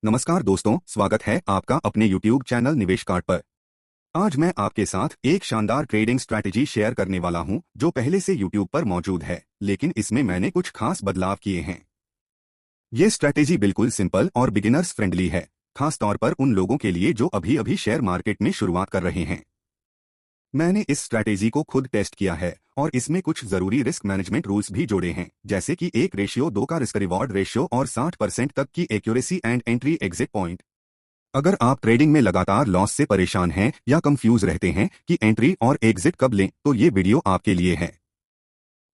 नमस्कार दोस्तों, स्वागत है आपका अपने YouTube चैनल निवेश कार्ड पर। आज मैं आपके साथ एक शानदार ट्रेडिंग स्ट्रैटेजी शेयर करने वाला हूं जो पहले से YouTube पर मौजूद है, लेकिन इसमें मैंने कुछ खास बदलाव किए हैं। ये स्ट्रैटेजी बिल्कुल सिंपल और बिगिनर्स फ्रेंडली है, खास तौर पर उन लोगों के लिए जो अभी अभी शेयर मार्केट में शुरुआत कर रहे हैं। मैंने इस स्ट्रैटेजी को खुद टेस्ट किया है और इसमें कुछ जरूरी रिस्क मैनेजमेंट रूल्स भी जोड़े हैं, जैसे कि 1:2 का रिस्क रिवॉर्ड रेशियो और 60% तक की accuracy and entry exit point. अगर आप ट्रेडिंग में लगातार लॉस से परेशान हैं या कंफ्यूज रहते हैं कि एंट्री और एग्जिट कब लें, तो ये वीडियो आपके लिए है।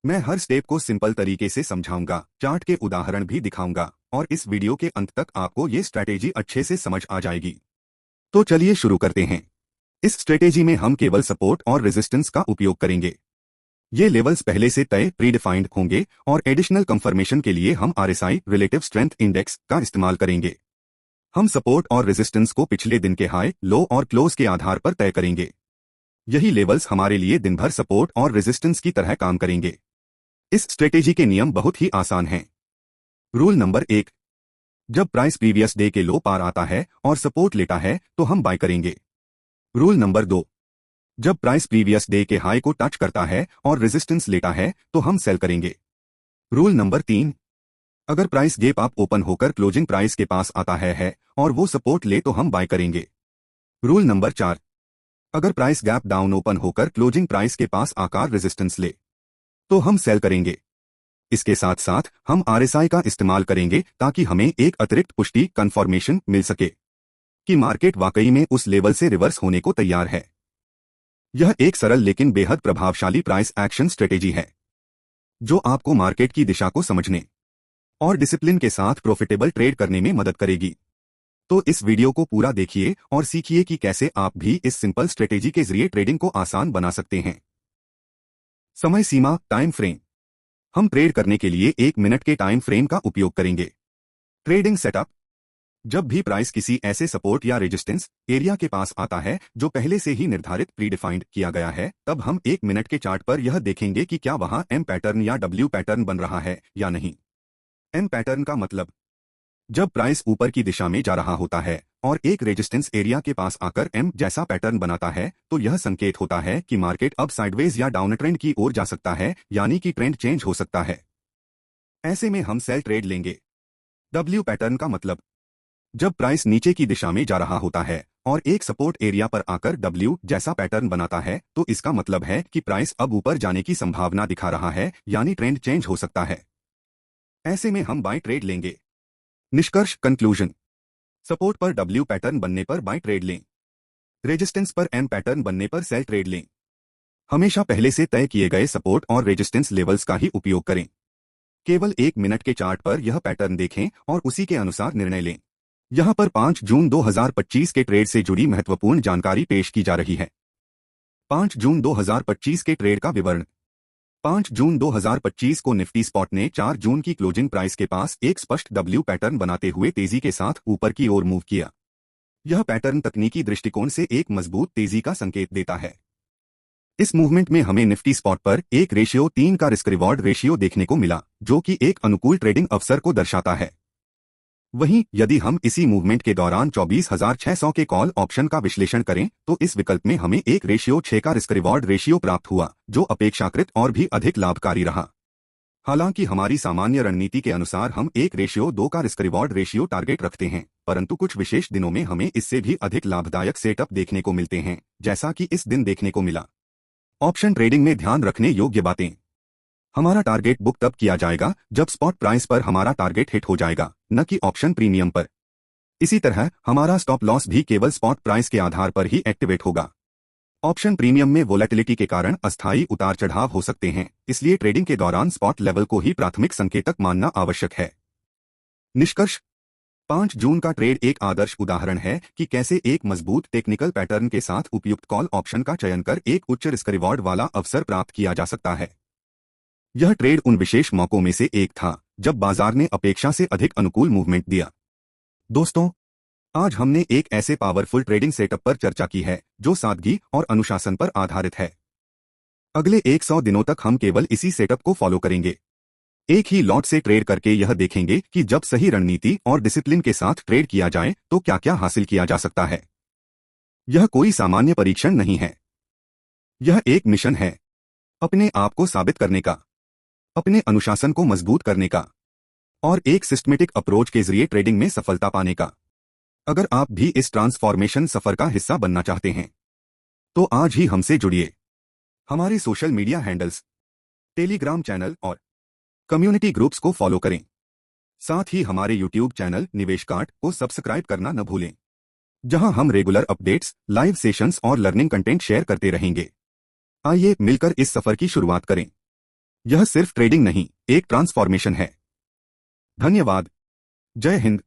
मैं हर स्टेप को सिंपल तरीके से समझाऊंगा, चार्ट के उदाहरण भी दिखाऊंगा और इस वीडियो के अंत तक आपको ये स्ट्रैटेजी अच्छे से समझ आ जाएगी। तो चलिए शुरू करते हैं। इस स्ट्रेटेजी में हम केवल सपोर्ट और रेजिस्टेंस का उपयोग करेंगे। ये लेवल्स पहले से तय प्रीडिफाइंड होंगे और एडिशनल कंफर्मेशन के लिए हम RSI रिलेटिव स्ट्रेंथ इंडेक्स का इस्तेमाल करेंगे। हम सपोर्ट और रेजिस्टेंस को पिछले दिन के हाई, लो और क्लोज के आधार पर तय करेंगे। यही लेवल्स हमारे लिए दिन भर सपोर्ट और रेजिस्टेंस की तरह काम करेंगे। इस स्ट्रेटेजी के नियम बहुत ही आसान हैं। रूल नंबर 1, जब प्राइस प्रीवियस डे के लो पार आता है और सपोर्ट लेता है तो हम बाय करेंगे। रूल नंबर 2, जब प्राइस प्रीवियस डे के हाई को टच करता है और रेजिस्टेंस लेता है तो हम सेल करेंगे। रूल नंबर 3, अगर प्राइस गैप अप ओपन होकर क्लोजिंग प्राइस के पास आता है और वो सपोर्ट ले तो हम बाय करेंगे। रूल नंबर 4, अगर प्राइस गैप डाउन ओपन होकर क्लोजिंग प्राइस के पास आकार रेजिस्टेंस ले तो हम सेल करेंगे। इसके साथ साथ हम RSI का इस्तेमाल करेंगे ताकि हमें एक अतिरिक्त पुष्टि कंफर्मेशन मिल सके कि मार्केट वाकई में उस लेवल से रिवर्स होने को तैयार है। यह एक सरल लेकिन बेहद प्रभावशाली प्राइस एक्शन स्ट्रेटेजी है जो आपको मार्केट की दिशा को समझने और डिसिप्लिन के साथ प्रॉफिटेबल ट्रेड करने में मदद करेगी। तो इस वीडियो को पूरा देखिए और सीखिए कि कैसे आप भी इस सिंपल स्ट्रेटेजी के जरिए ट्रेडिंग को आसान बना सकते हैं। समय सीमा टाइम फ्रेम, हम ट्रेड करने के लिए 1 मिनट के टाइम फ्रेम का उपयोग करेंगे। ट्रेडिंग सेटअप, जब भी प्राइस किसी ऐसे सपोर्ट या रेजिस्टेंस एरिया के पास आता है जो पहले से ही निर्धारित प्रीडिफाइंड किया गया है, तब हम 1 मिनट के चार्ट पर यह देखेंगे कि क्या वहां M पैटर्न या W पैटर्न बन रहा है या नहीं। M पैटर्न का मतलब, जब प्राइस ऊपर की दिशा में जा रहा होता है और एक रेजिस्टेंस एरिया के पास आकर M जैसा पैटर्न बनाता है तो यह संकेत होता है कि मार्केट अब साइडवेज या डाउन ट्रेंड की ओर जा सकता है, यानी कि ट्रेंड चेंज हो सकता है। ऐसे में हम सेल ट्रेड लेंगे। W पैटर्न का मतलब, जब प्राइस नीचे की दिशा में जा रहा होता है और एक सपोर्ट एरिया पर आकर W जैसा पैटर्न बनाता है तो इसका मतलब है कि प्राइस अब ऊपर जाने की संभावना दिखा रहा है, यानी ट्रेंड चेंज हो सकता है। ऐसे में हम बाय ट्रेड लेंगे। निष्कर्ष कंक्लूजन, सपोर्ट पर W पैटर्न बनने पर बाय ट्रेड लें, रेजिस्टेंस पर M पैटर्न बनने पर सेल ट्रेड लें। हमेशा पहले से तय किए गए सपोर्ट और रेजिस्टेंस लेवल्स का ही उपयोग करें। केवल 1 मिनट के चार्ट पर यह पैटर्न देखें और उसी के अनुसार निर्णय लें। यहाँ पर 5 जून 2025 के ट्रेड से जुड़ी महत्वपूर्ण जानकारी पेश की जा रही है। 5 जून 2025 के ट्रेड का विवरण। 5 जून 2025 को निफ्टी स्पॉट ने 4 जून की क्लोजिंग प्राइस के पास एक स्पष्ट W पैटर्न बनाते हुए तेजी के साथ ऊपर की ओर मूव किया। यह पैटर्न तकनीकी दृष्टिकोण से एक मजबूत तेजी का संकेत देता है। इस मूवमेंट में हमें निफ्टी स्पॉट पर 1:3 का रिस्क रिवॉर्ड रेशियो देखने को मिला, जो कि एक अनुकूल ट्रेडिंग अवसर को दर्शाता है। वहीं यदि हम इसी मूवमेंट के दौरान 24,600 के कॉल ऑप्शन का विश्लेषण करें तो इस विकल्प में हमें 1:6 का रिस्क रिवॉर्ड रेशियो प्राप्त हुआ, जो अपेक्षाकृत और भी अधिक लाभकारी रहा। हालांकि हमारी सामान्य रणनीति के अनुसार हम 1:2 का रिस्क रिवॉर्ड रेशियो टारगेट रखते हैं, परंतु कुछ विशेष दिनों में हमें इससे भी अधिक लाभदायक सेटअप देखने को मिलते हैं, जैसा कि इस दिन देखने को मिला। ऑप्शन ट्रेडिंग में ध्यान रखने योग्य बातें, हमारा टारगेट बुक तब किया जाएगा जब स्पॉट प्राइस पर हमारा टारगेट हिट हो जाएगा, न कि ऑप्शन प्रीमियम पर। इसी तरह हमारा स्टॉप लॉस भी केवल स्पॉट प्राइस के आधार पर ही एक्टिवेट होगा। ऑप्शन प्रीमियम में वोलेटिलिटी के कारण अस्थायी उतार चढ़ाव हो सकते हैं, इसलिए ट्रेडिंग के दौरान स्पॉट लेवल को ही प्राथमिक संकेतक मानना आवश्यक है। निष्कर्ष, 5 जून का ट्रेड एक आदर्श उदाहरण है कि कैसे एक मजबूत टेक्निकल पैटर्न के साथ उपयुक्त कॉल ऑप्शन का चयन कर एक उच्च रिस्क रिवॉर्ड वाला अवसर प्राप्त किया जा सकता है। यह ट्रेड उन विशेष मौकों में से एक था जब बाजार ने अपेक्षा से अधिक अनुकूल मूवमेंट दिया। दोस्तों, आज हमने एक ऐसे पावरफुल ट्रेडिंग सेटअप पर चर्चा की है जो सादगी और अनुशासन पर आधारित है। अगले 100 दिनों तक हम केवल इसी सेटअप को फॉलो करेंगे। एक ही लॉट से ट्रेड करके यह देखेंगे कि जब सही रणनीति और डिसिप्लिन के साथ ट्रेड किया जाए तो क्या क्या हासिल किया जा सकता है। यह कोई सामान्य परीक्षण नहीं है, यह एक मिशन है, अपने आप को साबित करने का, अपने अनुशासन को मजबूत करने का और एक सिस्टमेटिक अप्रोच के जरिए ट्रेडिंग में सफलता पाने का। अगर आप भी इस ट्रांसफॉर्मेशन सफर का हिस्सा बनना चाहते हैं तो आज ही हमसे जुड़िए। हमारे social media handles, Telegram channel और कम्युनिटी ग्रुप्स को फॉलो करें। साथ ही हमारे यूट्यूब चैनल निवेश कार्ट को सब्सक्राइब करना न भूलें, जहां हम रेगुलर अपडेट्स, लाइव सेशंस और लर्निंग कंटेंट शेयर करते रहेंगे। आइए मिलकर इस सफर की शुरुआत करें। यह सिर्फ ट्रेडिंग नहीं, एक ट्रांसफॉर्मेशन है। धन्यवाद। जय हिंद।